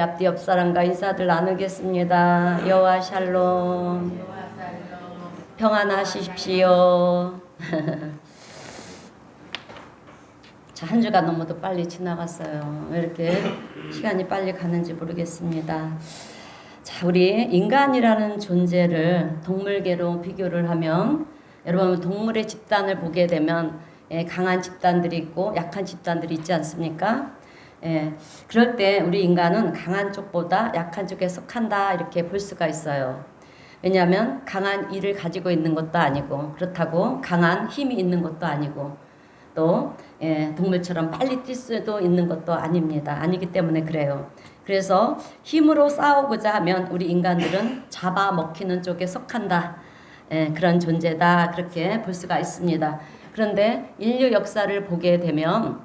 앞뒤 옆 사람과 인사들 나누겠습니다. 여호와 샬롬. 평안하십시오. 자, 한 주가 너무도 빨리 지나갔어요. 왜 이렇게 시간이 빨리 가는지 모르겠습니다. 자, 우리 인간이라는 존재를 동물계로 비교를 하면, 여러분 동물의 집단을 보게 되면 강한 집단들이 있고 약한 집단들이 있지 않습니까? 그럴 때 우리 인간은 강한 쪽보다 약한 쪽에 속한다, 이렇게 볼 수가 있어요. 왜냐하면 강한 이를 가지고 있는 것도 아니고, 그렇다고 강한 힘이 있는 것도 아니고, 또 동물처럼 빨리 뛸 수도 있는 것도 아닙니다. 아니기 때문에 그래요. 그래서 힘으로 싸우고자 하면 우리 인간들은 잡아먹히는 쪽에 속한다, 그런 존재다, 그렇게 볼 수가 있습니다. 그런데 인류 역사를 보게 되면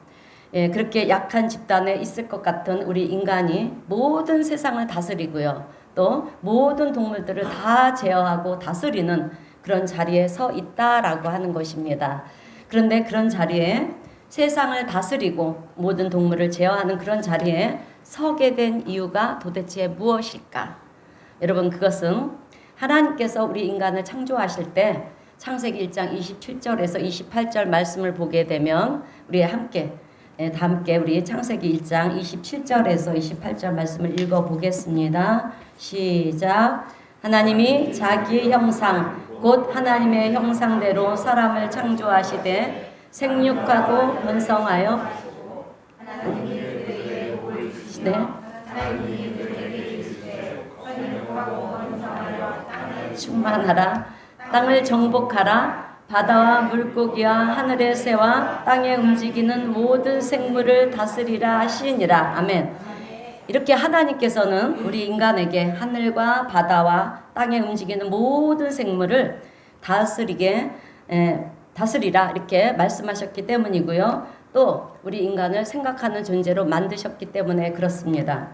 그렇게 약한 집단에 있을 것 같은 우리 인간이 모든 세상을 다스리고요, 또 모든 동물들을 다 제어하고 다스리는 그런 자리에 서 있다라고 하는 것입니다. 그런데 그런 자리에, 세상을 다스리고 모든 동물을 제어하는 그런 자리에 서게 된 이유가 도대체 무엇일까? 여러분, 그것은 하나님께서 우리 인간을 창조하실 때 창세기 1장 27절에서 28절 말씀을 보게 되면, 우리 함께 다 함께 우리 창세기 1장 27절에서 28절 말씀을 읽어보겠습니다. 시작. 하나님이 자기의 형상 곧 하나님의 형상대로 사람을 창조하시되 생육하고 번성하여 충만하라. 땅을 정복하라. 바다와 물고기와 하늘의 새와 땅에 움직이는 모든 생물을 다스리라 하시니라. 아멘. 이렇게 하나님께서는 우리 인간에게 하늘과 바다와 땅에 움직이는 모든 생물을 다스리라, 이렇게 말씀하셨기 때문이고요. 또 우리 인간을 생각하는 존재로 만드셨기 때문에 그렇습니다.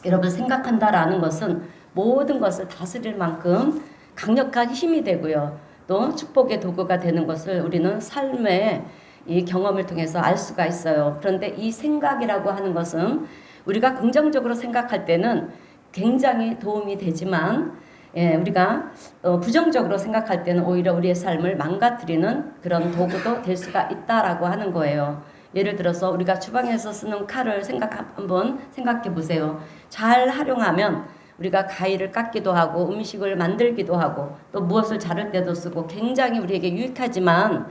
여러분, 생각한다라는 것은 모든 것을 다스릴 만큼 강력한 힘이 되고요, 또 축복의 도구가 되는 것을 우리는 삶의 이 경험을 통해서 알 수가 있어요. 그런데 이 생각이라고 하는 것은 우리가 긍정적으로 생각할 때는 굉장히 도움이 되지만, 우리가 부정적으로 생각할 때는 오히려 우리의 삶을 망가뜨리는 그런 도구도 될 수가 있다라고 하는 거예요. 예를 들어서 우리가 주방에서 쓰는 칼을 한번 생각해 보세요. 잘 활용하면 우리가 가위를 깎기도 하고 음식을 만들기도 하고 또 무엇을 자를 때도 쓰고 굉장히 우리에게 유익하지만,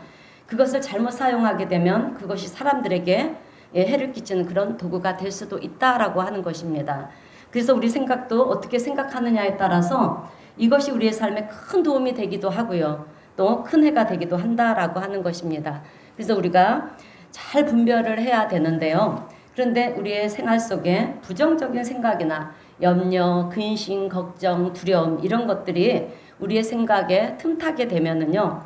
그것을 잘못 사용하게 되면 그것이 사람들에게 해를 끼치는 그런 도구가 될 수도 있다라고 하는 것입니다. 그래서 우리 생각도 어떻게 생각하느냐에 따라서 이것이 우리의 삶에 큰 도움이 되기도 하고요, 또 큰 해가 되기도 한다라고 하는 것입니다. 그래서 우리가 잘 분별을 해야 되는데요. 그런데 우리의 생활 속에 부정적인 생각이나 염려, 근심, 걱정, 두려움, 이런 것들이 우리의 생각에 틈타게 되면은요,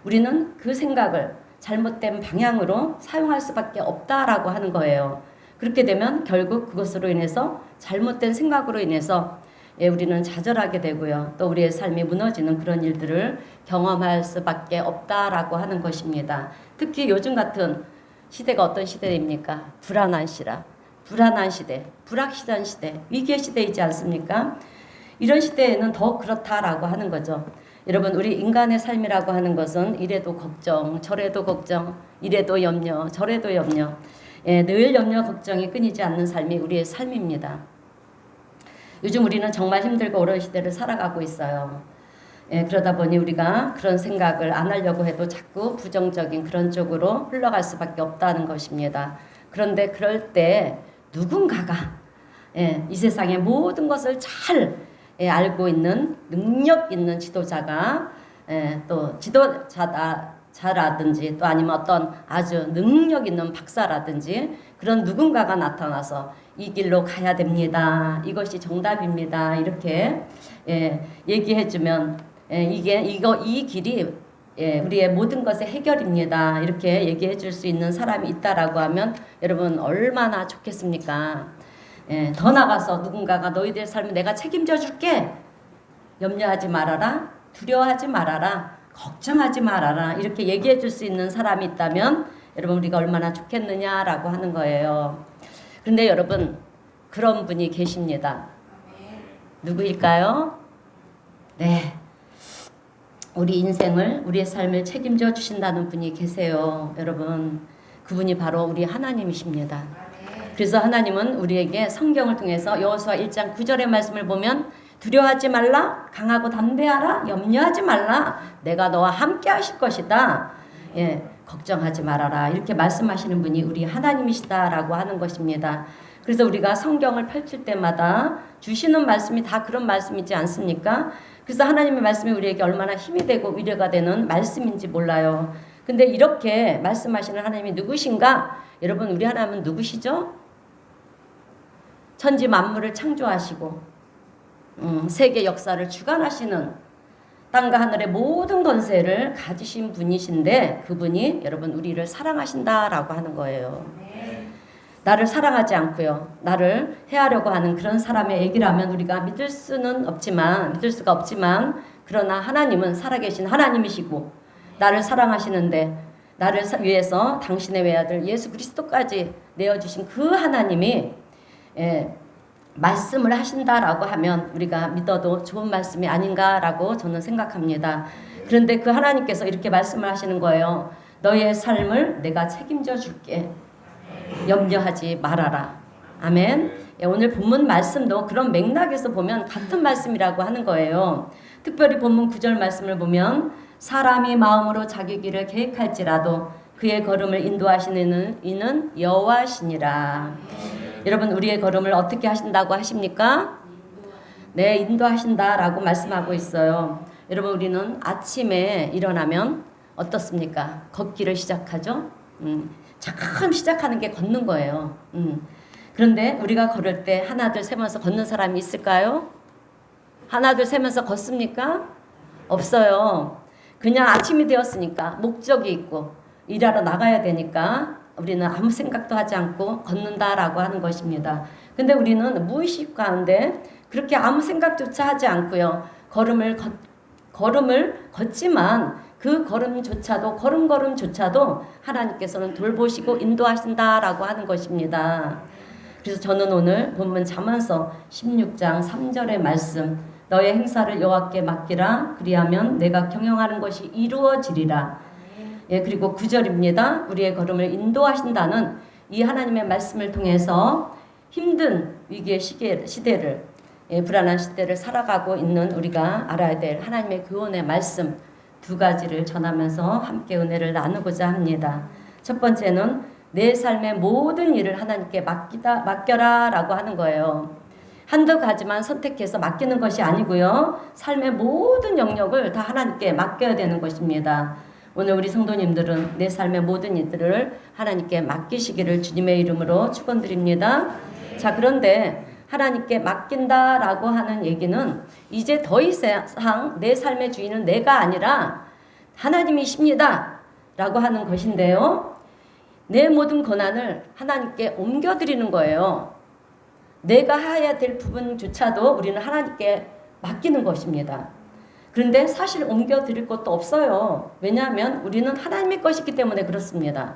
우리는 그 생각을 잘못된 방향으로 사용할 수밖에 없다라고 하는 거예요. 그렇게 되면 결국 그것으로 인해서, 잘못된 생각으로 인해서 우리는 좌절하게 되고요, 또 우리의 삶이 무너지는 그런 일들을 경험할 수밖에 없다라고 하는 것입니다. 특히 요즘 같은 시대가 어떤 시대입니까? 불안한 시대, 불확실한 시대, 위기의 시대이지 않습니까? 이런 시대에는 더 그렇다라고 하는 거죠. 여러분, 우리 인간의 삶이라고 하는 것은 이래도 걱정, 저래도 걱정, 이래도 염려, 저래도 염려, 늘 염려 걱정이 끊이지 않는 삶이 우리의 삶입니다. 요즘 우리는 정말 힘들고 어려운 시대를 살아가고 있어요. 그러다 보니 우리가 그런 생각을 안 하려고 해도 자꾸 부정적인 그런 쪽으로 흘러갈 수밖에 없다는 것입니다. 그런데 그럴 때 누군가가 이 세상의 모든 것을 잘 알고 있는 능력 있는 지도자가, 또 지도자라든지 또 아니면 어떤 아주 능력 있는 박사라든지 그런 누군가가 나타나서 이 길로 가야 됩니다, 이것이 정답입니다, 이렇게 얘기해주면 이 길이 우리의 모든 것의 해결입니다, 이렇게 얘기해 줄 수 있는 사람이 있다라고 하면 여러분 얼마나 좋겠습니까? 더 나가서 누군가가 너희들의 삶을 내가 책임져 줄게, 염려하지 말아라, 두려워하지 말아라, 걱정하지 말아라, 이렇게 얘기해 줄 수 있는 사람이 있다면 여러분 우리가 얼마나 좋겠느냐라고 하는 거예요. 그런데 여러분, 그런 분이 계십니다. 누구일까요? 네. 우리 인생을, 우리의 삶을 책임져 주신다는 분이 계세요. 여러분, 그분이 바로 우리 하나님이십니다. 그래서 하나님은 우리에게 성경을 통해서 여호수아 1장 9절의 말씀을 보면 두려워하지 말라, 강하고 담대하라, 염려하지 말라, 내가 너와 함께 하실 것이다. 예, 걱정하지 말아라. 이렇게 말씀하시는 분이 우리 하나님이시다라고 하는 것입니다. 그래서 우리가 성경을 펼칠 때마다 주시는 말씀이 다 그런 말씀이지 않습니까? 그래서 하나님의 말씀이 우리에게 얼마나 힘이 되고 위로가 되는 말씀인지 몰라요. 근데 이렇게 말씀하시는 하나님이 누구신가? 여러분, 우리 하나님은 누구시죠? 천지 만물을 창조하시고 세계 역사를 주관하시는 땅과 하늘의 모든 권세를 가지신 분이신데 그분이 여러분 우리를 사랑하신다라고 하는 거예요. 나를 사랑하지 않고요. 나를 해하려고 하는 그런 사람의 얘기라면 우리가 믿을 수가 없지만 그러나 하나님은 살아계신 하나님이시고 나를 사랑하시는데 나를 위해서 당신의 외아들 예수 그리스도까지 내어주신 그 하나님이 말씀을 하신다라고 하면 우리가 믿어도 좋은 말씀이 아닌가라고 저는 생각합니다. 그런데 그 하나님께서 이렇게 말씀을 하시는 거예요. 너의 삶을 내가 책임져 줄게. 염려하지 말아라. 아멘. 오늘 본문 말씀도 그런 맥락에서 보면 같은 말씀이라고 하는 거예요. 특별히 본문 9절 말씀을 보면 사람이 마음으로 자기 길을 계획할지라도 그의 걸음을 인도하시는 이는 여호와시니라. 여러분 우리의 걸음을 어떻게 하신다고 하십니까? 네, 인도하신다라고 말씀하고 있어요. 여러분 우리는 아침에 일어나면 어떻습니까? 걷기를 시작하죠. 처음 시작하는 게 걷는 거예요. 그런데 우리가 걸을 때 하나 둘 세면서 걷는 사람이 있을까요? 하나 둘 세면서 걷습니까? 없어요. 그냥 아침이 되었으니까 목적이 있고 일하러 나가야 되니까 우리는 아무 생각도 하지 않고 걷는다라고 하는 것입니다. 근데 우리는 무의식 가운데 그렇게 아무 생각조차 하지 않고요. 걸음을 걷지만 그 걸음조차도 하나님께서는 돌보시고 인도하신다라고 하는 것입니다. 그래서 저는 오늘 본문 잠언서 16장 3절의 말씀 너의 행사를 여호와께 맡기라 그리하면 내가 경영하는 것이 이루어지리라. 예, 그리고 9절입니다. 우리의 걸음을 인도하신다는 이 하나님의 말씀을 통해서 힘든 위기의 시대를 불안한 시대를 살아가고 있는 우리가 알아야 될 하나님의 구원의 말씀 두 가지를 전하면서 함께 은혜를 나누고자 합니다. 첫 번째는 내 삶의 모든 일을 하나님께 맡겨라 라고 하는 거예요. 한두 가지만 선택해서 맡기는 것이 아니고요. 삶의 모든 영역을 다 하나님께 맡겨야 되는 것입니다. 오늘 우리 성도님들은 내 삶의 모든 일들을 하나님께 맡기시기를 주님의 이름으로 축원드립니다. 자, 그런데 하나님께 맡긴다라고 하는 얘기는 이제 더 이상 내 삶의 주인은 내가 아니라 하나님이십니다 라고 하는 것인데요. 내 모든 권한을 하나님께 옮겨드리는 거예요. 내가 해야 될 부분조차도 우리는 하나님께 맡기는 것입니다. 그런데 사실 옮겨드릴 것도 없어요. 왜냐하면 우리는 하나님의 것이기 때문에 그렇습니다.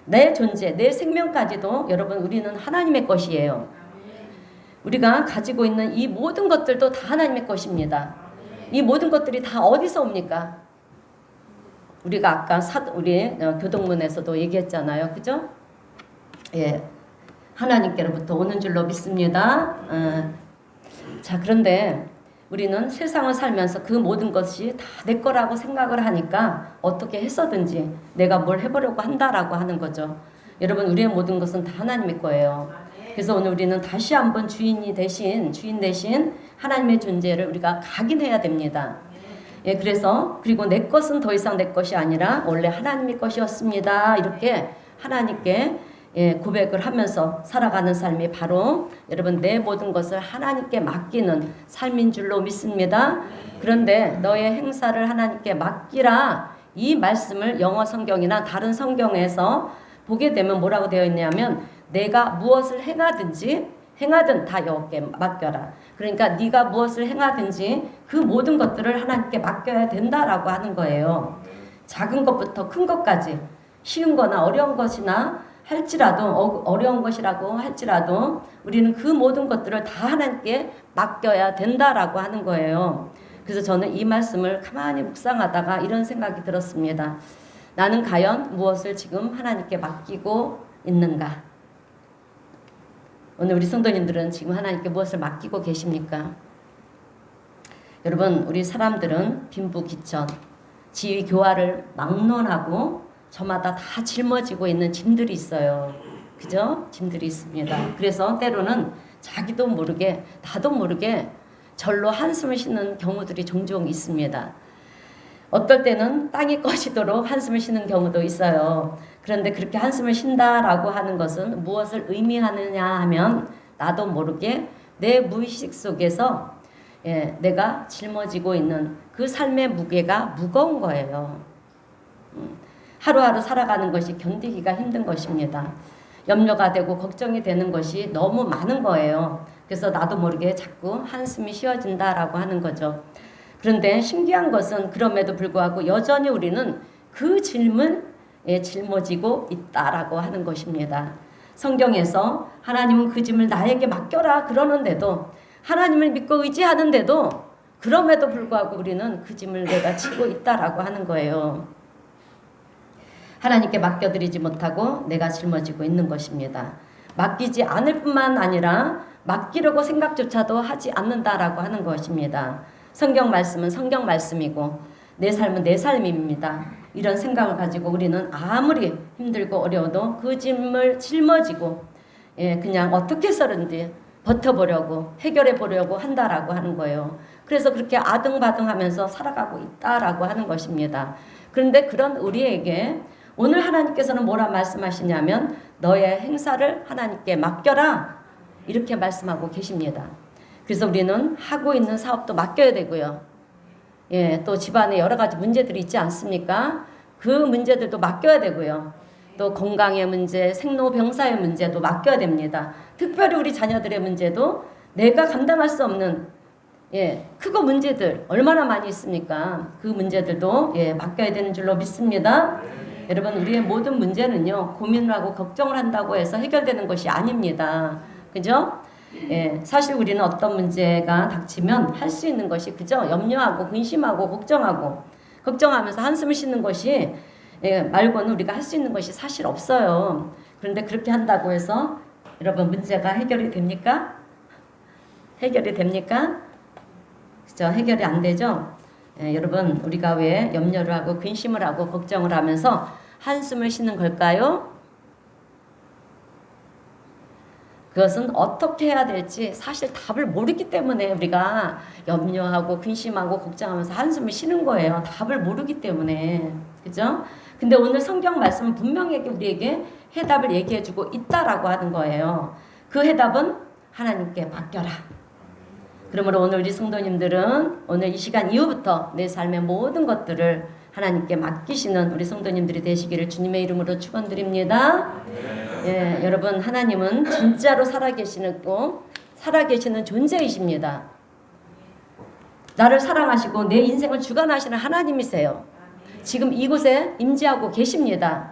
내 존재, 내 생명까지도 여러분 우리는 하나님의 것이에요. 우리가 가지고 있는 이 모든 것들도 다 하나님의 것입니다. 이 모든 것들이 다 어디서 옵니까? 우리가 아까 우리 교동문에서도 얘기했잖아요. 그죠? 예. 하나님께로부터 오는 줄로 믿습니다. 자, 그런데 우리는 세상을 살면서 그 모든 것이 다 내 거라고 생각을 하니까 어떻게 해서든지 내가 뭘 해보려고 한다라고 하는 거죠. 여러분, 우리의 모든 것은 다 하나님의 거예요. 그래서 오늘 우리는 다시 한번 주인 대신 하나님의 존재를 우리가 각인해야 됩니다. 예, 그리고 내 것은 더 이상 내 것이 아니라 원래 하나님의 것이었습니다. 이렇게 하나님께 고백을 하면서 살아가는 삶이 바로 여러분 내 모든 것을 하나님께 맡기는 삶인 줄로 믿습니다. 그런데 너의 행사를 하나님께 맡기라 이 말씀을 영어 성경이나 다른 성경에서 보게 되면 뭐라고 되어 있냐면 내가 무엇을 행하든 다 여호와께 맡겨라. 그러니까 네가 무엇을 행하든지 그 모든 것들을 하나님께 맡겨야 된다라고 하는 거예요. 작은 것부터 큰 것까지 쉬운 거나 어려운 것이나 할지라도 어려운 것이라고 할지라도 우리는 그 모든 것들을 다 하나님께 맡겨야 된다라고 하는 거예요. 그래서 저는 이 말씀을 가만히 묵상하다가 이런 생각이 들었습니다. 나는 과연 무엇을 지금 하나님께 맡기고 있는가? 오늘 우리 성도님들은 지금 하나님께 무엇을 맡기고 계십니까? 여러분, 우리 사람들은 빈부귀천, 지위교활을 막론하고 저마다 다 짊어지고 있는 짐들이 있어요. 그죠? 짐들이 있습니다. 그래서 때로는 자기도 모르게 나도 모르게 절로 한숨을 쉬는 경우들이 종종 있습니다. 어떨 때는 땅이 꺼지도록 한숨을 쉬는 경우도 있어요. 그런데 그렇게 한숨을 쉰다라고 하는 것은 무엇을 의미하느냐 하면 나도 모르게 내 무의식 속에서 내가 짊어지고 있는 그 삶의 무게가 무거운 거예요. 하루하루 살아가는 것이 견디기가 힘든 것입니다. 염려가 되고 걱정이 되는 것이 너무 많은 거예요. 그래서 나도 모르게 자꾸 한숨이 쉬어진다라고 하는 거죠. 그런데 신기한 것은 그럼에도 불구하고 여전히 우리는 그 짐을 짊어지고 있다라고 하는 것입니다. 성경에서 하나님은 그 짐을 나에게 맡겨라 그러는데도 하나님을 믿고 의지하는데도 그럼에도 불구하고 우리는 그 짐을 내가 지고 있다라고 하는 거예요. 하나님께 맡겨드리지 못하고 내가 짊어지고 있는 것입니다. 맡기지 않을 뿐만 아니라 맡기려고 생각조차도 하지 않는다라고 하는 것입니다. 성경 말씀은 성경 말씀이고 내 삶은 내 삶입니다. 이런 생각을 가지고 우리는 아무리 힘들고 어려워도 그 짐을 짊어지고 그냥 어떻게 해서든지 버텨보려고 해결해 보려고 한다라고 하는 거예요. 그래서 그렇게 아등바등하면서 살아가고 있다라고 하는 것입니다. 그런데 그런 우리에게 오늘 하나님께서는 뭐라 말씀하시냐면 너의 행사를 하나님께 맡겨라 이렇게 말씀하고 계십니다. 그래서 우리는 하고 있는 사업도 맡겨야 되고요. 또 집안에 여러 가지 문제들이 있지 않습니까? 그 문제들도 맡겨야 되고요. 또 건강의 문제, 생로병사의 문제도 맡겨야 됩니다. 특별히 우리 자녀들의 문제도 내가 감당할 수 없는 크고 문제들 얼마나 많이 있습니까? 그 문제들도 맡겨야 되는 줄로 믿습니다. 여러분, 우리의 모든 문제는요, 고민을 하고 걱정을 한다고 해서 해결되는 것이 아닙니다. 그죠? 사실 우리는 어떤 문제가 닥치면 할 수 있는 것이 그죠? 염려하고 근심하고 걱정하면서 한숨을 쉬는 것이 말고는 우리가 할 수 있는 것이 사실 없어요. 그런데 그렇게 한다고 해서 여러분 문제가 해결이 됩니까? 해결이 됩니까? 그죠? 해결이 안 되죠? 여러분, 우리가 왜 염려를 하고 근심을 하고 걱정을 하면서 한숨을 쉬는 걸까요? 그것은 어떻게 해야 될지 사실 답을 모르기 때문에 우리가 염려하고 근심하고 걱정하면서 한숨을 쉬는 거예요. 답을 모르기 때문에. 그죠? 근데 오늘 성경 말씀은 분명히 우리에게 해답을 얘기해주고 있다라고 하는 거예요. 그 해답은 하나님께 맡겨라. 그러므로 오늘 우리 성도님들은 오늘 이 시간 이후부터 내 삶의 모든 것들을 하나님께 맡기시는 우리 성도님들이 되시기를 주님의 이름으로 축원드립니다. 여러분, 하나님은 진짜로 살아계시는 존재이십니다. 나를 사랑하시고 내 인생을 주관하시는 하나님이세요. 지금 이곳에 임재하고 계십니다.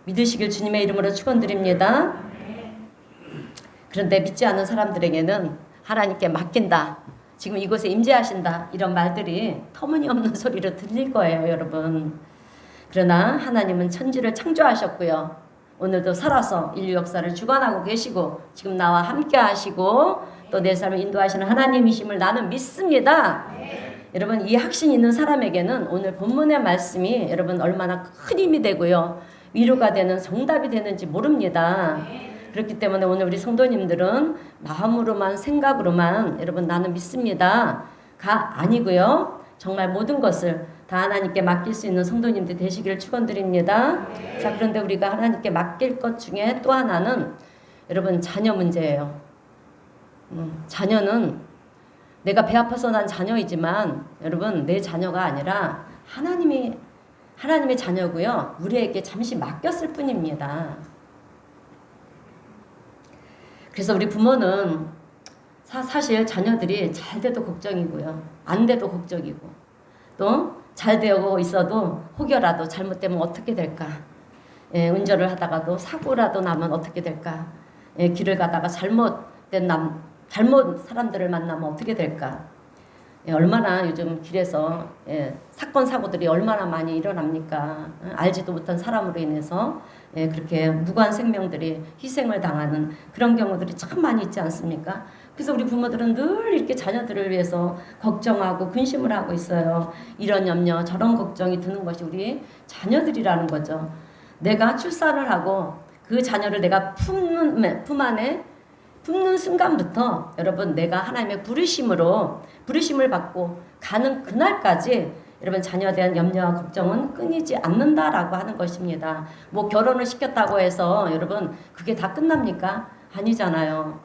믿으시길 주님의 이름으로 축원드립니다. 그런데 믿지 않는 사람들에게는 하나님께 맡긴다, 지금 이곳에 임재하신다, 이런 말들이 터무니없는 소리로 들릴 거예요, 여러분. 그러나 하나님은 천지를 창조하셨고요, 오늘도 살아서 인류 역사를 주관하고 계시고 지금 나와 함께 하시고 또 내 삶을 인도하시는 하나님이심을 나는 믿습니다. 여러분, 이 확신이 있는 사람에게는 오늘 본문의 말씀이 여러분 얼마나 큰 힘이 되고요, 위로가 되는 정답이 되는지 모릅니다. 그렇기 때문에 오늘 우리 성도님들은 마음으로만 생각으로만 여러분 나는 믿습니다가 아니고요, 정말 모든 것을 다 하나님께 맡길 수 있는 성도님들 되시기를 축원드립니다. 자, 그런데 우리가 하나님께 맡길 것 중에 또 하나는 여러분 자녀 문제예요. 자녀는 내가 배 아파서 난 자녀이지만 여러분 내 자녀가 아니라 하나님의 자녀고요, 우리에게 잠시 맡겼을 뿐입니다. 그래서 우리 부모는 사실 자녀들이 잘 돼도 걱정이고요, 안 돼도 걱정이고, 또 잘 되고 있어도 혹여라도 잘못되면 어떻게 될까, 운전을 하다가도 사고라도 나면 어떻게 될까? 길을 가다가 잘못 사람들을 만나면 어떻게 될까? 얼마나 요즘 길에서 사건 사고들이 얼마나 많이 일어납니까? 알지도 못한 사람으로 인해서 그렇게 무고한 생명들이 희생을 당하는 그런 경우들이 참 많이 있지 않습니까? 그래서 우리 부모들은 늘 이렇게 자녀들을 위해서 걱정하고 근심을 하고 있어요. 이런 염려 저런 걱정이 드는 것이 우리 자녀들이라는 거죠. 내가 출산을 하고 그 자녀를 내가 품 안에 품는 순간부터 여러분 내가 하나님의 부르심을 받고 가는 그날까지 여러분 자녀에 대한 염려와 걱정은 끊이지 않는다라고 하는 것입니다. 뭐 결혼을 시켰다고 해서 여러분 그게 다 끝납니까? 아니잖아요.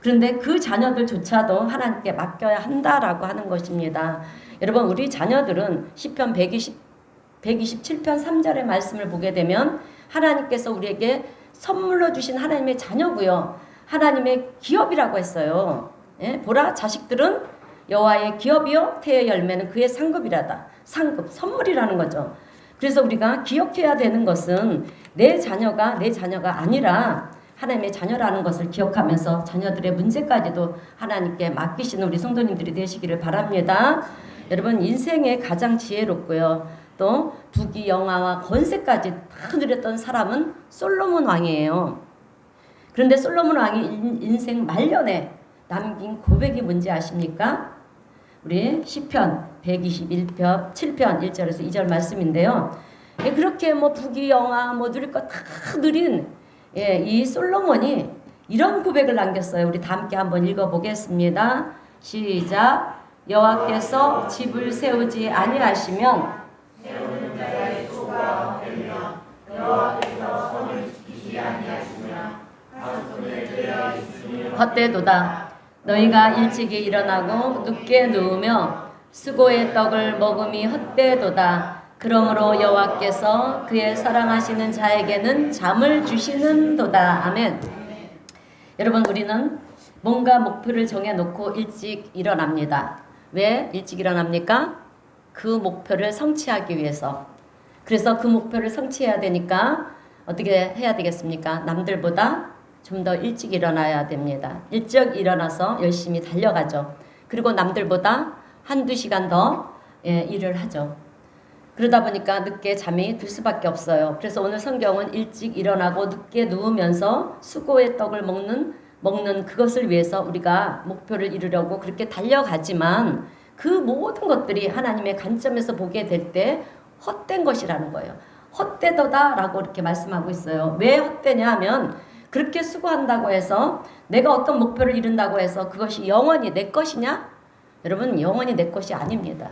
그런데 그 자녀들조차도 하나님께 맡겨야 한다라고 하는 것입니다. 여러분 우리 자녀들은 시편 127편 3절의 말씀을 보게 되면 하나님께서 우리에게 선물로 주신 하나님의 자녀고요. 하나님의 기업이라고 했어요. 보라 자식들은 여호와의 기업이요 태의 열매는 그의 상급이라다. 상급 선물이라는 거죠. 그래서 우리가 기억해야 되는 것은 내 자녀가 아니라 하나님의 자녀라는 것을 기억하면서 자녀들의 문제까지도 하나님께 맡기시는 우리 성도님들이 되시기를 바랍니다. 여러분 인생에 가장 지혜롭고요. 또 부귀 영화와 권세까지 다 누렸던 사람은 솔로몬 왕이에요. 그런데 솔로몬 왕이 인생 말년에 남긴 고백이 뭔지 아십니까? 우리 시편 121편 7편 1절에서 2절 말씀인데요. 그렇게 뭐 부귀 영화 뭐 누릴 거 다 누린 이 솔로몬이 이런 고백을 남겼어요. 우리 다 함께 한번 읽어보겠습니다. 시작. 여호와께서 집을 세우지 아니하시면 세우는 자의 수고가 헛되며 여호와께서 성을 지키지 아니하시면 가소손에 되어 있으며 헛되도다. 너희가 일찍이 일어나고 늦게 누우며 수고의 떡을 먹음이 헛되도다. 그러므로 여호와께서 그의 사랑하시는 자에게는 잠을 주시는도다. 아멘. 여러분 우리는 뭔가 목표를 정해놓고 일찍 일어납니다. 왜 일찍 일어납니까? 그 목표를 성취하기 위해서. 그래서 그 목표를 성취해야 되니까 어떻게 해야 되겠습니까? 남들보다 좀 더 일찍 일어나야 됩니다. 일찍 일어나서 열심히 달려가죠. 그리고 남들보다 한두 시간 더 일을 하죠. 그러다 보니까 늦게 잠이 들 수밖에 없어요. 그래서 오늘 성경은 일찍 일어나고 늦게 누우면서 수고의 떡을 먹는 그것을 위해서 우리가 목표를 이루려고 그렇게 달려가지만 그 모든 것들이 하나님의 관점에서 보게 될 때 헛된 것이라는 거예요. 헛되도다라고 이렇게 말씀하고 있어요. 왜 헛되냐 하면 그렇게 수고한다고 해서 내가 어떤 목표를 이룬다고 해서 그것이 영원히 내 것이냐? 여러분 영원히 내 것이 아닙니다.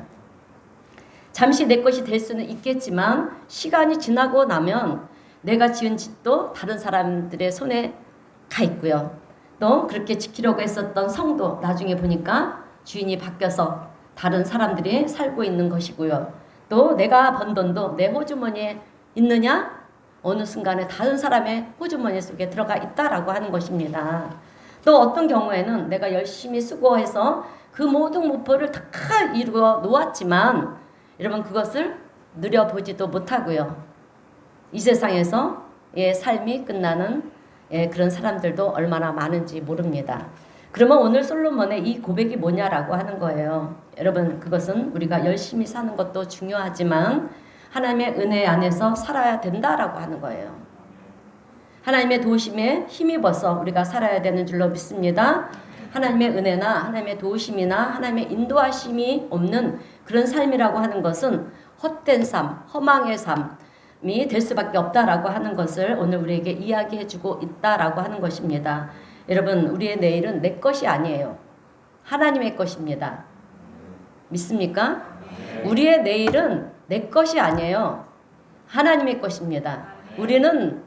잠시 내 것이 될 수는 있겠지만 시간이 지나고 나면 내가 지은 집도 다른 사람들의 손에 가 있고요. 또 그렇게 지키려고 했었던 성도 나중에 보니까 주인이 바뀌어서 다른 사람들이 살고 있는 것이고요. 또 내가 번 돈도 내 호주머니에 있느냐? 어느 순간에 다른 사람의 호주머니 속에 들어가 있다라고 하는 것입니다. 또 어떤 경우에는 내가 열심히 수고해서 그 모든 목표를 다 이루어 놓았지만 여러분 그것을 누려보지도 못하고요. 이 세상에서 삶이 끝나는 그런 사람들도 얼마나 많은지 모릅니다. 그러면 오늘 솔로몬의 이 고백이 뭐냐라고 하는 거예요. 여러분 그것은 우리가 열심히 사는 것도 중요하지만 하나님의 은혜 안에서 살아야 된다라고 하는 거예요. 하나님의 도우심에 힘입어서 우리가 살아야 되는 줄로 믿습니다. 하나님의 은혜나 하나님의 도우심이나 하나님의 인도하심이 없는 그런 삶이라고 하는 것은 헛된 삶, 허망의 삶이 될 수밖에 없다라고 하는 것을 오늘 우리에게 이야기해주고 있다라고 하는 것입니다. 여러분 우리의 내일은 내 것이 아니에요. 하나님의 것입니다. 믿습니까? 우리의 내일은 내 것이 아니에요. 하나님의 것입니다. 우리는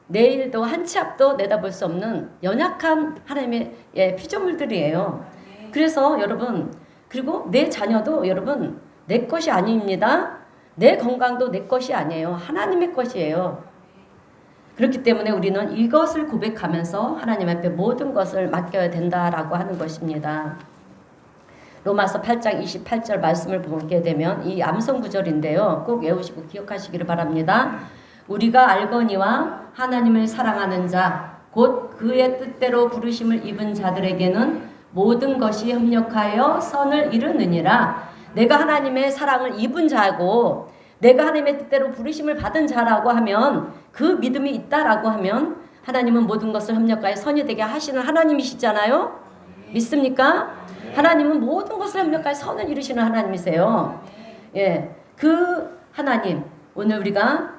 내일도 한 치 앞도 내다볼 수 없는 연약한 하나님의 피조물들이에요. 그래서 여러분 그리고 내 자녀도 여러분 내 것이 아닙니다. 내 건강도 내 것이 아니에요. 하나님의 것이에요. 그렇기 때문에 우리는 이것을 고백하면서 하나님 앞에 모든 것을 맡겨야 된다라고 하는 것입니다. 로마서 8장 28절 말씀을 보게 되면 이 암송 구절인데요. 꼭 외우시고 기억하시기를 바랍니다. 우리가 알거니와 하나님을 사랑하는 자 곧 그의 뜻대로 부르심을 입은 자들에게는 모든 것이 협력하여 선을 이루느니라. 내가 하나님의 사랑을 입은 자고 내가 하나님의 뜻대로 부르심을 받은 자라고 하면 그 믿음이 있다라고 하면 하나님은 모든 것을 협력하여 선이 되게 하시는 하나님이시잖아요. 믿습니까? 하나님은 모든 것을 협력하여 선을 이루시는 하나님이세요. 예, 그 하나님 오늘 우리가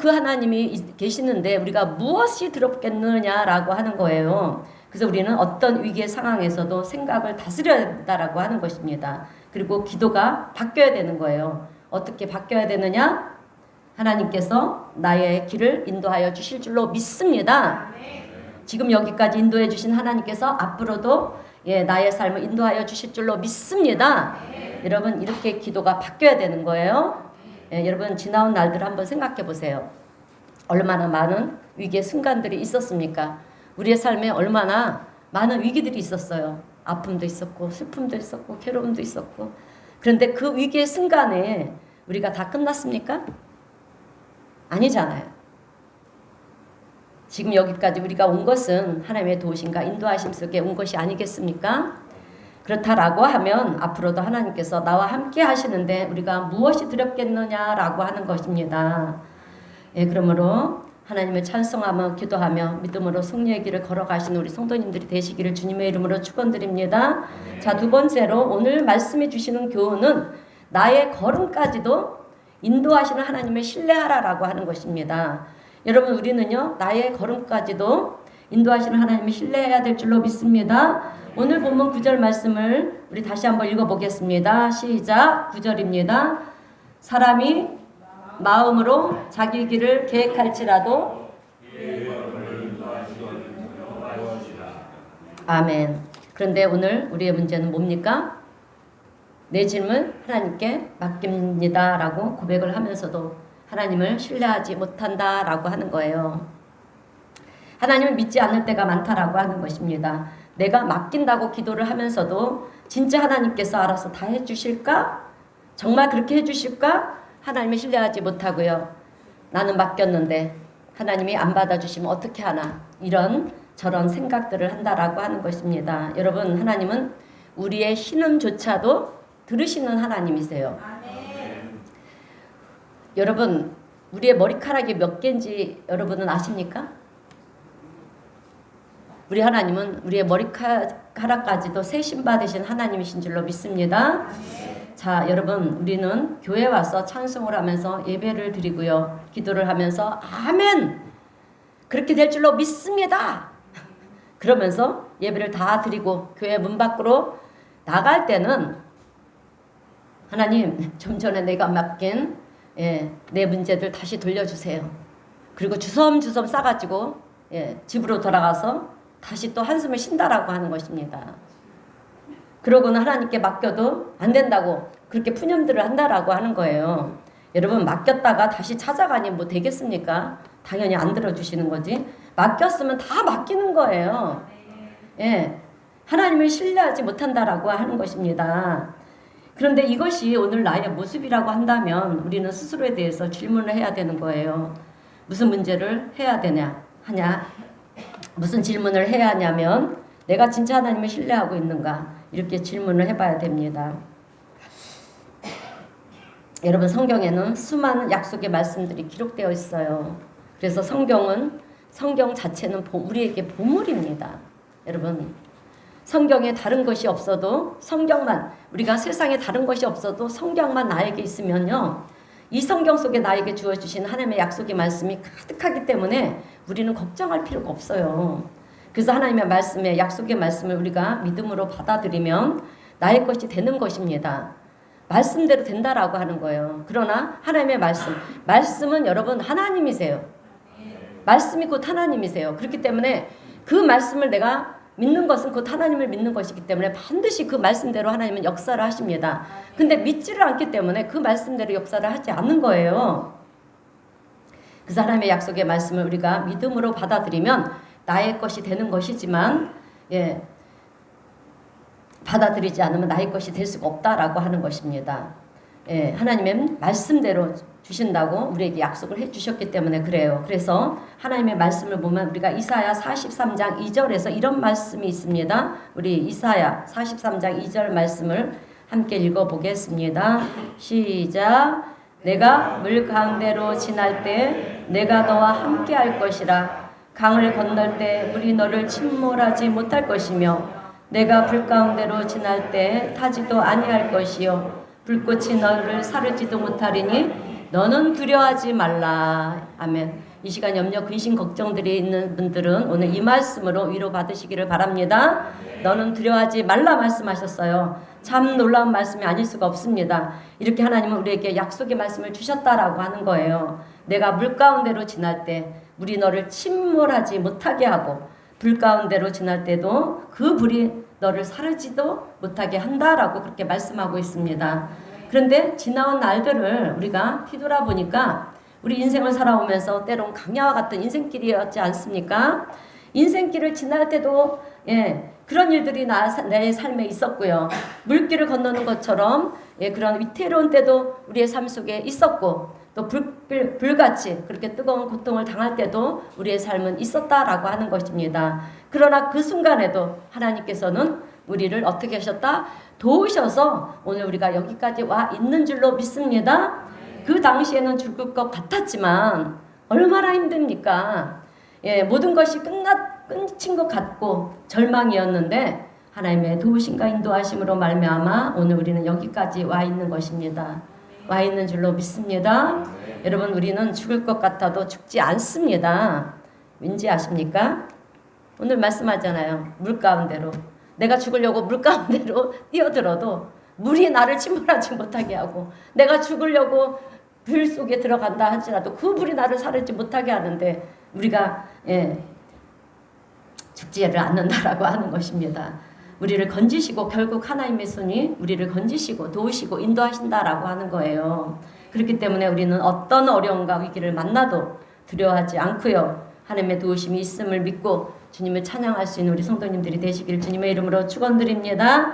그 하나님이 계시는데 우리가 무엇이 두렵겠느냐라고 하는 거예요. 그래서 우리는 어떤 위기의 상황에서도 생각을 다스려야 된다라고 하는 것입니다. 그리고 기도가 바뀌어야 되는 거예요. 어떻게 바뀌어야 되느냐? 하나님께서 나의 길을 인도하여 주실 줄로 믿습니다. 지금 여기까지 인도해 주신 하나님께서 앞으로도 나의 삶을 인도하여 주실 줄로 믿습니다. 여러분 이렇게 기도가 바뀌어야 되는 거예요. 여러분 지나온 날들 한번 생각해 보세요. 얼마나 많은 위기의 순간들이 있었습니까? 우리의 삶에 얼마나 많은 위기들이 있었어요. 아픔도 있었고 슬픔도 있었고 괴로움도 있었고. 그런데 그 위기의 순간에 우리가 다 끝났습니까? 아니잖아요. 지금 여기까지 우리가 온 것은 하나님의 도우심과 인도하심 속에 온 것이 아니겠습니까? 그렇다라고 하면 앞으로도 하나님께서 나와 함께 하시는데 우리가 무엇이 두렵겠느냐라고 하는 것입니다. 그러므로 하나님을 찬송하며 기도하며 믿음으로 승리의 길을 걸어가시는 우리 성도님들이 되시기를 주님의 이름으로 축원드립니다. 자, 두 번째로 오늘 말씀해 주시는 교훈은 나의 걸음까지도 인도하시는 하나님을 신뢰하라라고 하는 것입니다. 여러분 우리는요 나의 걸음까지도 인도하시는 하나님을 신뢰해야 될 줄로 믿습니다. 오늘 본문 9절 말씀을 우리 다시 한번 읽어보겠습니다. 시작. 9절입니다. 사람이 마음으로 자기 길을 계획할지라도 아멘. 그런데 오늘 우리의 문제는 뭡니까? 내 짐을 하나님께 맡깁니다 라고 고백을 하면서도 하나님을 신뢰하지 못한다 라고 하는 거예요. 하나님을 믿지 않을 때가 많다라고 하는 것입니다. 내가 맡긴다고 기도를 하면서도 진짜 하나님께서 알아서 다 해주실까? 정말 그렇게 해주실까? 하나님을 신뢰하지 못하고요. 나는 맡겼는데 하나님이 안 받아주시면 어떻게 하나? 이런 저런 생각들을 한다라고 하는 것입니다. 여러분 하나님은 우리의 신음조차도 들으시는 하나님이세요. 여러분 우리의 머리카락이 몇 개인지 여러분은 아십니까? 우리 하나님은 우리의 머리카락까지도 세심 받으신 하나님이신 줄로 믿습니다. 자, 여러분 우리는 교회 와서 찬송을 하면서 예배를 드리고요. 기도를 하면서 아멘! 그렇게 될 줄로 믿습니다. 그러면서 예배를 다 드리고 교회 문 밖으로 나갈 때는 하나님 좀 전에 내가 맡긴 내 문제들 다시 돌려주세요. 그리고 주섬주섬 싸가지고 집으로 돌아가서 다시 또 한숨을 쉰다라고 하는 것입니다. 그러고는 하나님께 맡겨도 안 된다고 그렇게 푸념들을 한다라고 하는 거예요. 여러분 맡겼다가 다시 찾아가니 뭐 되겠습니까? 당연히 안 들어주시는 거지. 맡겼으면 다 맡기는 거예요. 하나님을 신뢰하지 못한다라고 하는 것입니다. 그런데 이것이 오늘 나의 모습이라고 한다면 우리는 스스로에 대해서 질문을 해야 되는 거예요. 무슨 문제를 해야 하냐? 무슨 질문을 해야 하냐면 내가 진짜 하나님을 신뢰하고 있는가? 이렇게 질문을 해봐야 됩니다. 여러분 성경에는 수많은 약속의 말씀들이 기록되어 있어요. 그래서 성경 자체는 우리에게 보물입니다. 여러분 성경에 다른 것이 없어도 성경만 우리가 세상에 다른 것이 없어도 성경만 나에게 있으면요. 이 성경 속에 나에게 주어주신 하나님의 약속의 말씀이 가득하기 때문에 우리는 걱정할 필요가 없어요. 그래서 하나님의 말씀에 약속의 말씀을 우리가 믿음으로 받아들이면 나의 것이 되는 것입니다. 말씀대로 된다라고 하는 거예요. 그러나 하나님의 말씀은 여러분 하나님이세요. 말씀이 곧 하나님이세요. 그렇기 때문에 그 말씀을 내가 믿는 것은 곧 하나님을 믿는 것이기 때문에 반드시 그 말씀대로 하나님은 역사를 하십니다. 근데 믿지를 않기 때문에 그 말씀대로 역사를 하지 않는 거예요. 그래서 하나님의 약속의 말씀을 우리가 믿음으로 받아들이면 나의 것이 되는 것이지만 받아들이지 않으면 나의 것이 될 수가 없다라고 하는 것입니다. 하나님의 말씀대로 주신다고 우리에게 약속을 해주셨기 때문에 그래요. 그래서 하나님의 말씀을 보면 우리가 이사야 43장 2절에서 이런 말씀이 있습니다. 우리 이사야 43장 2절 말씀을 함께 읽어보겠습니다. 시작. 내가 물 가운데로 지날 때 내가 너와 함께 할 것이라. 강을 건널 때 물이 너를 침몰하지 못할 것이며 내가 불 가운데로 지날 때 타지도 아니할 것이요 불꽃이 너를 사르지도 못하리니 너는 두려워하지 말라. 아멘. 이 시간 염려, 근심, 걱정들이 있는 분들은 오늘 이 말씀으로 위로받으시기를 바랍니다. 너는 두려워하지 말라 말씀하셨어요. 참 놀라운 말씀이 아닐 수가 없습니다. 이렇게 하나님은 우리에게 약속의 말씀을 주셨다라고 하는 거예요. 내가 물 가운데로 지날 때 물이 너를 침몰하지 못하게 하고 불 가운데로 지날 때도 그 불이 너를 사르지도 못하게 한다라고 그렇게 말씀하고 있습니다. 그런데 지나온 날들을 우리가 뒤돌아보니까 우리 인생을 살아오면서 때론 강야와 같은 인생길이었지 않습니까? 인생길을 지날 때도 그런 일들이 내 삶에 있었고요. 물길을 건너는 것처럼 그런 위태로운 때도 우리의 삶 속에 있었고 또 불같이 그렇게 뜨거운 고통을 당할 때도 우리의 삶은 있었다라고 하는 것입니다. 그러나 그 순간에도 하나님께서는 우리를 어떻게 하셨다? 도우셔서 오늘 우리가 여기까지 와 있는 줄로 믿습니다. 그 당시에는 죽을 것 같았지만 얼마나 힘듭니까? 모든 것이 끝인 것 같고 절망이었는데 하나님의 도우심과 인도하심으로 말미암아 오늘 우리는 여기까지 와 있는 것입니다. 와 있는 줄로 믿습니다. 여러분 우리는 죽을 것 같아도 죽지 않습니다. 왠지 아십니까? 오늘 말씀하잖아요. 물 가운데로 내가 죽으려고 물 가운데로 뛰어들어도 물이 나를 침몰하지 못하게 하고 내가 죽으려고 불 속에 들어간다 할지라도 그 불이 나를 사르지 못하게 하는데 우리가 죽지를 않는다라고 하는 것입니다. 우리를 건지시고 결국 하나님의 손이 우리를 건지시고 도우시고 인도하신다라고 하는 거예요. 그렇기 때문에 우리는 어떤 어려움과 위기를 만나도 두려워하지 않고요. 하나님의 도우심이 있음을 믿고 주님을 찬양할 수 있는 우리 성도님들이 되시길 주님의 이름으로 축원드립니다.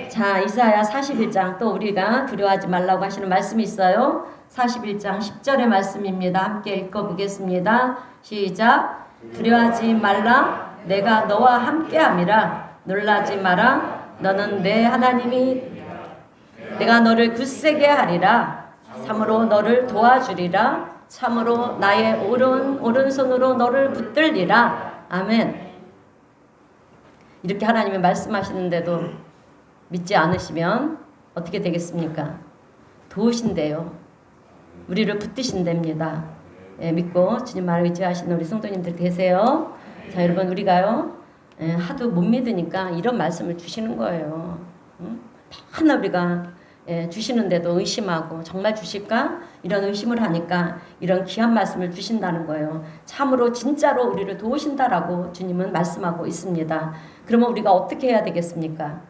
자, 이사야 41장 또 우리가 두려워하지 말라고 하시는 말씀이 있어요. 41장 10절의 말씀입니다. 함께 읽어보겠습니다. 시작. 두려워하지 말라. 내가 너와 함께함이라. 놀라지 마라. 너는 내 하나님이 내가 너를 굳세게 하리라. 참으로 너를 도와주리라. 참으로 나의 오른손으로 너를 붙들리라. 아멘. 이렇게 하나님이 말씀하시는데도 믿지 않으시면 어떻게 되겠습니까? 도우신대요. 우리를 붙드신답니다. 믿고 주님 말을 의지하시는 우리 성도님들 되세요. 자, 여러분 우리가요 하도 못 믿으니까 이런 말씀을 주시는 거예요. 하나 우리가 주시는데도 의심하고 정말 주실까? 이런 의심을 하니까 이런 귀한 말씀을 주신다는 거예요. 참으로 진짜로 우리를 도우신다라고 주님은 말씀하고 있습니다. 그러면 우리가 어떻게 해야 되겠습니까?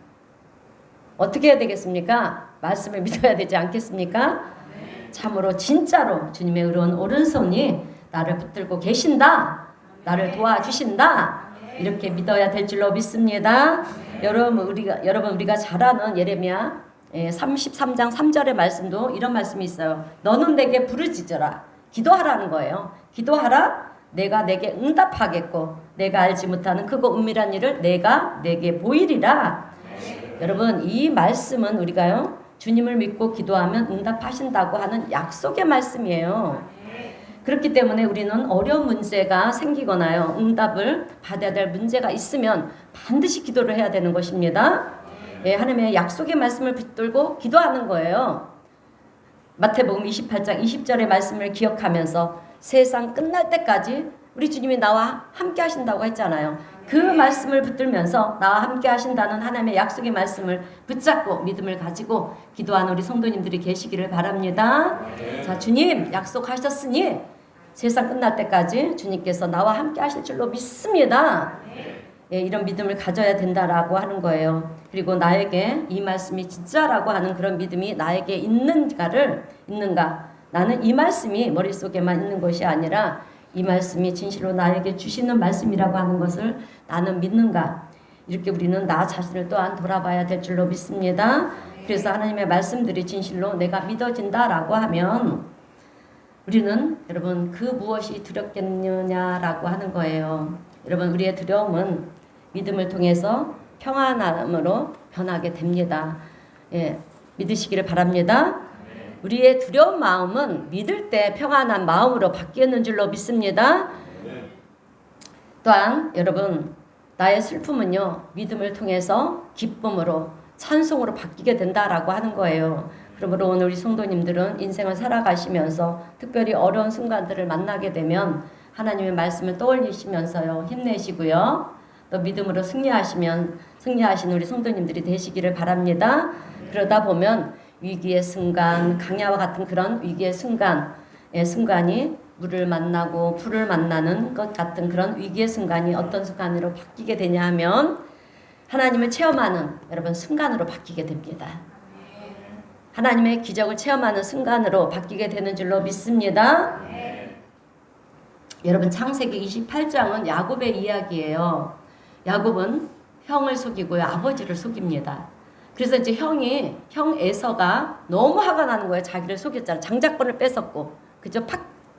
어떻게 해야 되겠습니까? 말씀을 믿어야 되지 않겠습니까? 참으로 진짜로 주님의 의로운 오른손이 나를 붙들고 계신다. 나를 도와주신다. 이렇게 믿어야 될 줄로 믿습니다. 여러분 우리가 잘 아는 예레미야 33장 3절의 말씀도 이런 말씀이 있어요. 너는 내게 부르짖어라. 기도하라는 거예요. 기도하라. 내가 내게 응답하겠고 내가 알지 못하는 크고 은밀한 일을 내가 내게 보이리라. 여러분 이 말씀은 우리가요 주님을 믿고 기도하면 응답하신다고 하는 약속의 말씀이에요. 그렇기 때문에 우리는 어려운 문제가 생기거나요 응답을 받아야 될 문제가 있으면 반드시 기도를 해야 되는 것입니다. 하나님의 약속의 말씀을 붙들고 기도하는 거예요. 마태복음 28장 20절의 말씀을 기억하면서 세상 끝날 때까지 우리 주님이 나와 함께 하신다고 했잖아요. 그 말씀을 붙들면서 나와 함께 하신다는 하나님의 약속의 말씀을 붙잡고 믿음을 가지고 기도하는 우리 성도님들이 계시기를 바랍니다. 자, 주님 약속하셨으니 세상 끝날 때까지 주님께서 나와 함께 하실 줄로 믿습니다. 이런 믿음을 가져야 된다라고 하는 거예요. 그리고 나에게 이 말씀이 진짜라고 하는 그런 믿음이 나에게 있는가? 나는 이 말씀이 머릿속에만 있는 것이 아니라 이 말씀이 진실로 나에게 주시는 말씀이라고 하는 것을 나는 믿는가? 이렇게 우리는 나 자신을 또한 돌아봐야 될 줄로 믿습니다. 그래서 하나님의 말씀들이 진실로 내가 믿어진다라고 하면 우리는 여러분 그 무엇이 두렵겠느냐라고 하는 거예요. 여러분 우리의 두려움은 믿음을 통해서 평안함으로 변하게 됩니다. 예, 믿으시기를 바랍니다. 우리의 두려운 마음은 믿을 때 평안한 마음으로 바뀌는 줄로 믿습니다. 또한 여러분 나의 슬픔은요 믿음을 통해서 기쁨으로 찬송으로 바뀌게 된다라고 하는 거예요. 그러므로 오늘 우리 성도님들은 인생을 살아가시면서 특별히 어려운 순간들을 만나게 되면 하나님의 말씀을 떠올리시면서요 힘내시고요 또 믿음으로 승리하시는 우리 성도님들이 되시기를 바랍니다. 그러다 보면 위기의 순간, 강야와 같은 그런 위기의 순간이 물을 만나고 풀을 만나는 것 같은 그런 위기의 순간이 어떤 순간으로 바뀌게 되냐 하면 하나님을 체험하는 여러분 순간으로 바뀌게 됩니다. 하나님의 기적을 체험하는 순간으로 바뀌게 되는 줄로 믿습니다. 여러분 창세기 28장은 야곱의 이야기예요. 야곱은 형을 속이고요 아버지를 속입니다. 그래서 이제 형 에서가 너무 화가 나는 거예요. 자기를 속였잖아. 장작권을 뺏었고 그죠?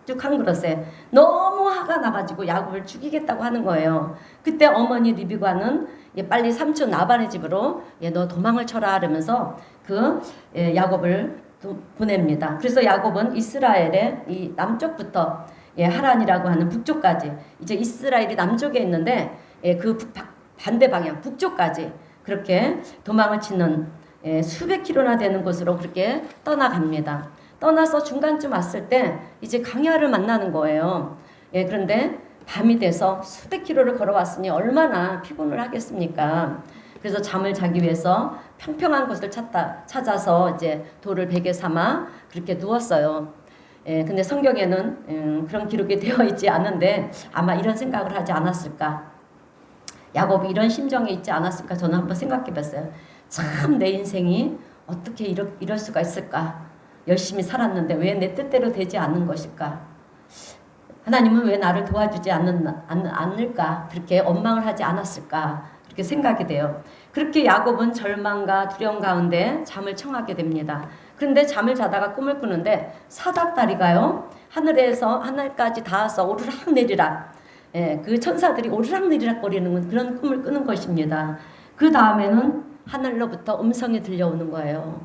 팍죽한 그릇에 너무 화가 나가지고 야곱을 죽이겠다고 하는 거예요. 그때 어머니 리브가는 빨리 삼촌 라반의 집으로 너 도망을 쳐라 이러면서 야곱을 보냅니다. 그래서 야곱은 이스라엘의 이 남쪽부터 하란이라고 하는 북쪽까지 이제 이스라엘이 남쪽에 있는데 그 반대 방향 북쪽까지 그렇게 도망을 치는 수백 킬로나 되는 곳으로 그렇게 떠나갑니다. 떠나서 중간쯤 왔을 때 이제 강야를 만나는 거예요. 그런데 밤이 돼서 수백 킬로를 걸어왔으니 얼마나 피곤을 하겠습니까? 그래서 잠을 자기 위해서 평평한 곳을 찾아서 이제 돌을 베개 삼아 그렇게 누웠어요. 근데 성경에는 그런 기록이 되어 있지 않은데 아마 이런 생각을 하지 않았을까? 야곱이 이런 심정에 있지 않았을까? 저는 한번 생각해 봤어요. 참 내 인생이 어떻게 이럴 수가 있을까? 열심히 살았는데 왜 내 뜻대로 되지 않는 것일까? 하나님은 왜 나를 도와주지 않을까? 그렇게 원망을 하지 않았을까? 그렇게 생각이 돼요. 그렇게 야곱은 절망과 두려움 가운데 잠을 청하게 됩니다. 그런데 잠을 자다가 꿈을 꾸는데 사닥다리가요 하늘에서 하늘까지 닿아서 오르락 내리락 그 천사들이 오르락 내리락 거리는 그런 꿈을 꾸는 것입니다. 그 다음에는 하늘로부터 음성이 들려오는 거예요.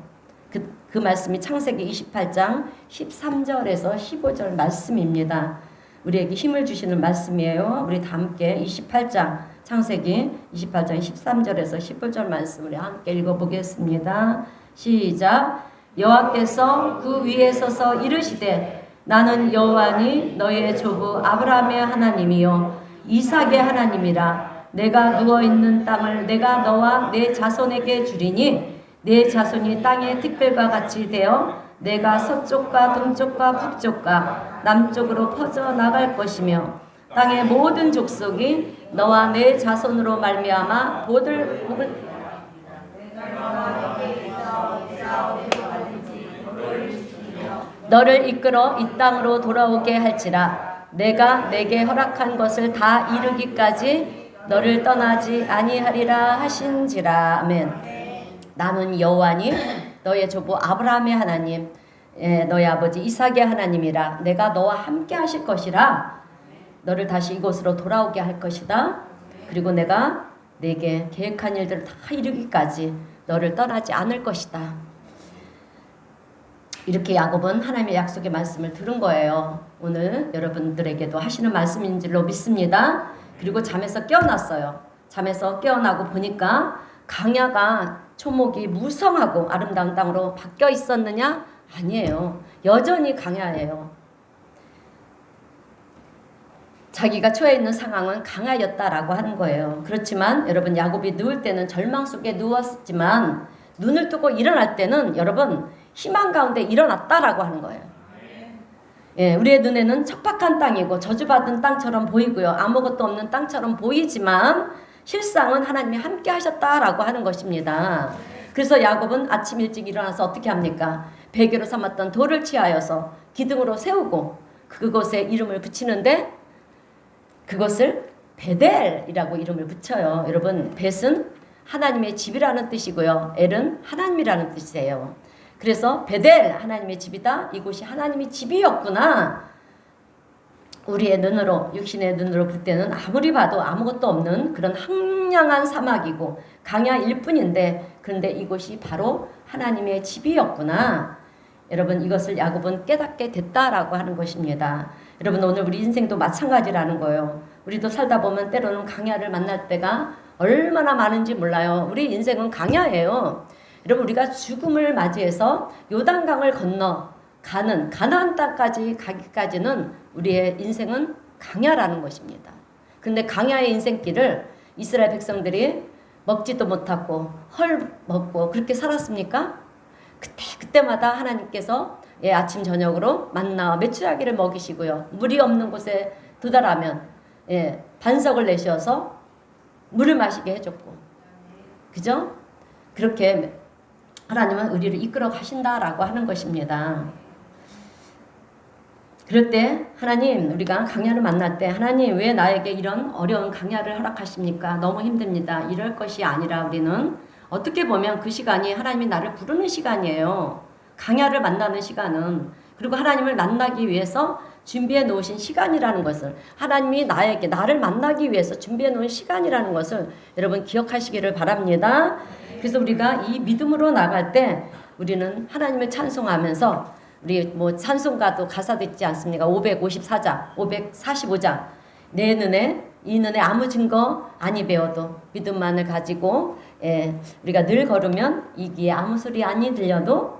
그 말씀이 창세기 28장 13절에서 15절 말씀입니다. 우리에게 힘을 주시는 말씀이에요. 우리 다 함께 28장 창세기 28장 13절에서 15절 말씀을 함께 읽어보겠습니다. 시작. 여호와께서 그 위에 서서 이르시되 나는 여호와니 너의 조부 아브라함의 하나님이요 이삭의 하나님이라. 내가 누워있는 땅을 내가 너와 내 자손에게 주리니 내 자손이 땅의 특별과 같이 되어 내가 서쪽과 동쪽과 북쪽과 남쪽으로 퍼져 나갈 것이며 땅의 모든 족속이 너와 내 자손으로 말미암아 복을 너를 이끌어 이 땅으로 돌아오게 할지라. 내가 내게 허락한 것을 다 이루기까지 너를 떠나지 아니하리라 하신지라. 아멘. 나는 여호와니 너의 조부 아브라함의 하나님 너의 아버지 이삭의 하나님이라. 내가 너와 함께 하실 것이라. 너를 다시 이곳으로 돌아오게 할 것이다. 그리고 내가 내게 계획한 일들을 다 이루기까지 너를 떠나지 않을 것이다. 이렇게 야곱은 하나님의 약속의 말씀을 들은 거예요. 오늘 여러분들에게도 하시는 말씀인 줄로 믿습니다. 그리고 잠에서 깨어났어요. 잠에서 깨어나고 보니까 강야가 초목이 무성하고 아름다운 땅으로 바뀌어 있었느냐? 아니에요. 여전히 강야예요. 자기가 처해 있는 상황은 강하였다라고 하는 거예요. 그렇지만 여러분 야곱이 누울 때는 절망 속에 누웠지만 눈을 뜨고 일어날 때는 여러분 희망 가운데 일어났다라고 하는 거예요. 우리의 눈에는 척박한 땅이고 저주받은 땅처럼 보이고요. 아무것도 없는 땅처럼 보이지만 실상은 하나님이 함께 하셨다라고 하는 것입니다. 그래서 야곱은 아침 일찍 일어나서 어떻게 합니까? 베개로 삼았던 돌을 취하여서 기둥으로 세우고 그곳에 이름을 붙이는데 그것을 베델이라고 이름을 붙여요. 여러분 벳은 하나님의 집이라는 뜻이고요. 엘은 하나님이라는 뜻이에요. 그래서 베델 하나님의 집이다. 이곳이 하나님의 집이었구나. 우리의 눈으로 육신의 눈으로 볼 때는 아무리 봐도 아무것도 없는 그런 황량한 사막이고 강야일 뿐인데 그런데 이곳이 바로 하나님의 집이었구나. 여러분 이것을 야곱은 깨닫게 됐다라고 하는 것입니다. 여러분 오늘 우리 인생도 마찬가지라는 거예요. 우리도 살다 보면 때로는 강야를 만날 때가 얼마나 많은지 몰라요. 우리 인생은 강야예요. 여러분 우리가 죽음을 맞이해서 요단강을 건너 가는 가나안 땅까지 가기까지는 우리의 인생은 강야라는 것입니다. 근데 강야의 인생길을 이스라엘 백성들이 먹지도 못하고 헐 먹고 그렇게 살았습니까? 그때마다 하나님께서 아침 저녁으로 만나와 메추라기를 먹이시고요. 물이 없는 곳에 도달하면 반석을 내셔서 물을 마시게 해줬고, 그죠? 그렇게 하나님은 우리를 이끌어 가신다라고 하는 것입니다. 그럴 때 하나님 우리가 강야를 만날 때 하나님 왜 나에게 이런 어려운 강야를 허락하십니까? 너무 힘듭니다. 이럴 것이 아니라 우리는 어떻게 보면 그 시간이 하나님이 나를 부르는 시간이에요. 강야를 만나는 시간은. 그리고 하나님을 만나기 위해서 준비해 놓으신 시간이라는 것을 하나님이 나를 만나기 위해서 준비해 놓은 시간이라는 것을 여러분 기억하시기를 바랍니다. 그래서 우리가 이 믿음으로 나갈 때 우리는 하나님을 찬송하면서 우리 찬송가도 가사도 있지 않습니까? 554장, 545장. 내 눈에 이 눈에 아무 증거 아니 배워도 믿음만을 가지고 우리가 늘 걸으면 이 귀에 아무 소리 아니 들려도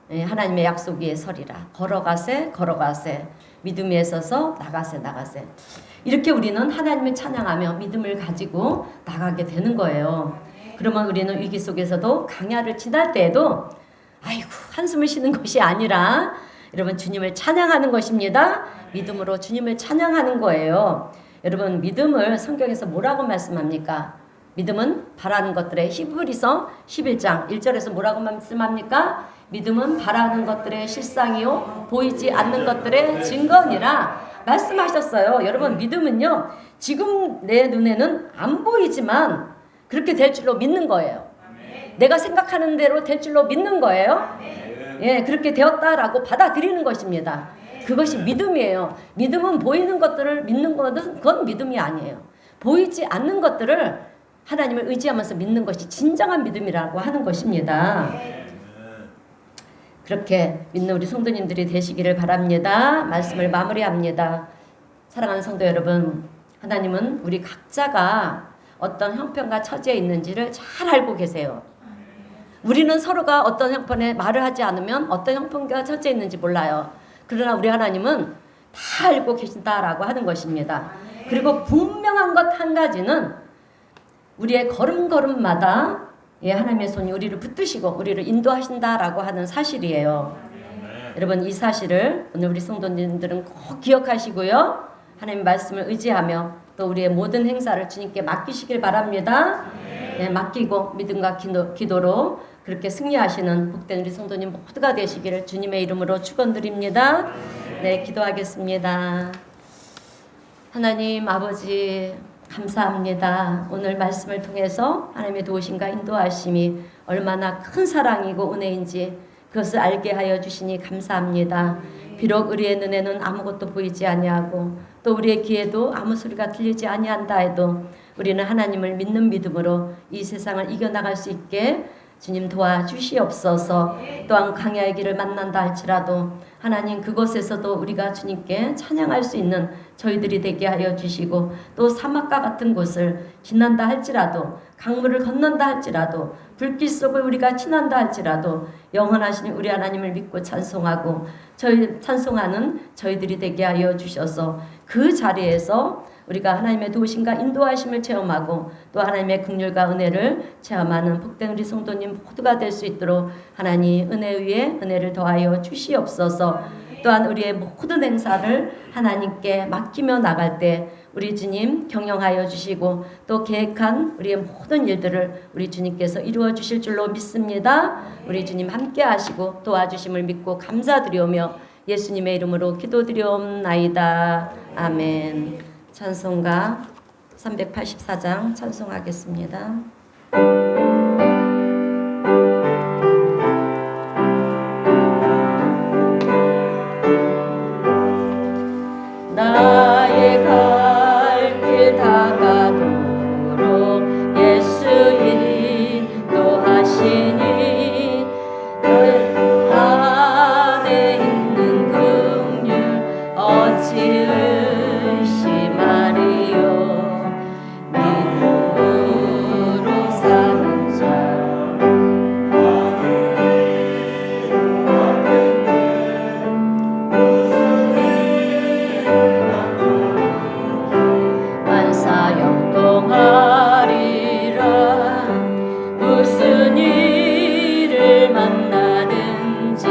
하나님의 약속 위에 서리라. 걸어가세 걸어가세 믿음 위에 서서 나가세 나가세. 이렇게 우리는 하나님을 찬양하며 믿음을 가지고 나가게 되는 거예요. 그러면 우리는 위기 속에서도 강야를 지날 때에도 아이고 한숨을 쉬는 것이 아니라 여러분 주님을 찬양하는 것입니다. 믿음으로 주님을 찬양하는 거예요. 여러분 믿음을 성경에서 뭐라고 말씀합니까? 믿음은 바라는 것들의 히브리서 11장 1절에서 뭐라고 말씀합니까? 믿음은 바라는 것들의 실상이요 보이지 않는 것들의 증거니라 말씀하셨어요. 여러분 믿음은요 지금 내 눈에는 안 보이지만 그렇게 될 줄로 믿는 거예요. 내가 생각하는 대로 될 줄로 믿는 거예요. 그렇게 되었다라고 받아들이는 것입니다. 그것이 믿음이에요. 믿음은 보이는 것들을 믿는 것은 그건 믿음이 아니에요. 보이지 않는 것들을 하나님을 의지하면서 믿는 것이 진정한 믿음이라고 하는 것입니다. 그렇게 믿는 우리 성도님들이 되시기를 바랍니다. 말씀을 마무리합니다. 사랑하는 성도 여러분, 하나님은 우리 각자가 어떤 형편과 처지에 있는지를 잘 알고 계세요. 우리는 서로가 어떤 형편에 말을 하지 않으면 어떤 형편과 처지에 있는지 몰라요. 그러나 우리 하나님은 다 알고 계신다라고 하는 것입니다. 그리고 분명한 것 한 가지는 우리의 걸음걸음마다 하나님의 손이 우리를 붙드시고 우리를 인도하신다라고 하는 사실이에요. 여러분 이 사실을 오늘 우리 성도님들은 꼭 기억하시고요. 하나님 말씀을 의지하며 또 우리의 모든 행사를 주님께 맡기시길 바랍니다. 맡기고 믿음과 기도로 그렇게 승리하시는 복된 우리 성도님 모두가 되시기를 주님의 이름으로 축원드립니다. 기도하겠습니다. 하나님 아버지 감사합니다. 오늘 말씀을 통해서 하나님의 도우심과 인도하심이 얼마나 큰 사랑이고 은혜인지 그것을 알게 하여 주시니 감사합니다. 비록 우리의 눈에는 아무것도 보이지 아니하고 또 우리의 귀에도 아무 소리가 들리지 아니한다 해도 우리는 하나님을 믿는 믿음으로 이 세상을 이겨나갈 수 있게 주님 도와주시옵소서. 또한 강야의 길을 만난다 할지라도 하나님 그곳에서도 우리가 주님께 찬양할 수 있는 저희들이 되게 하여 주시고 또 사막과 같은 곳을 지난다 할지라도 강물을 건넌다 할지라도 불길 속을 우리가 지난다 할지라도 영원하신 우리 하나님을 믿고 찬송하고 찬송하는 저희들이 되게 하여 주셔서 그 자리에서 우리가 하나님의 도우심과 인도하심을 체험하고 또 하나님의 긍휼과 은혜를 체험하는 복된 우리 성도님 모두가 될 수 있도록 하나님 은혜 위에 은혜를 더하여 주시옵소서. 또한 우리의 모든 행사를 하나님께 맡기며 나갈 때 우리 주님 경영하여 주시고 또 계획한 우리의 모든 일들을 우리 주님께서 이루어 주실 줄로 믿습니다. 우리 주님 함께 하시고 도와주심을 믿고 감사드리오며 예수님의 이름으로 기도드리옵나이다. 아멘. 찬송가 384장 찬송하겠습니다. 나의 갈 길 다가도록 예수 인도하시니 너의 안에 있는 긍휼 어찌 의심하리요. 믿음으로 사는 자 만사형통하리라. 무슨 일을 만나든지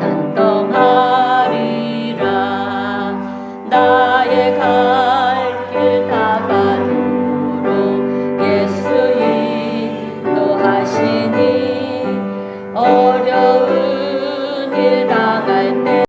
난동하리라. 나의 갈 길 다가도록 예수 인도하시니 어려운 일 당할 때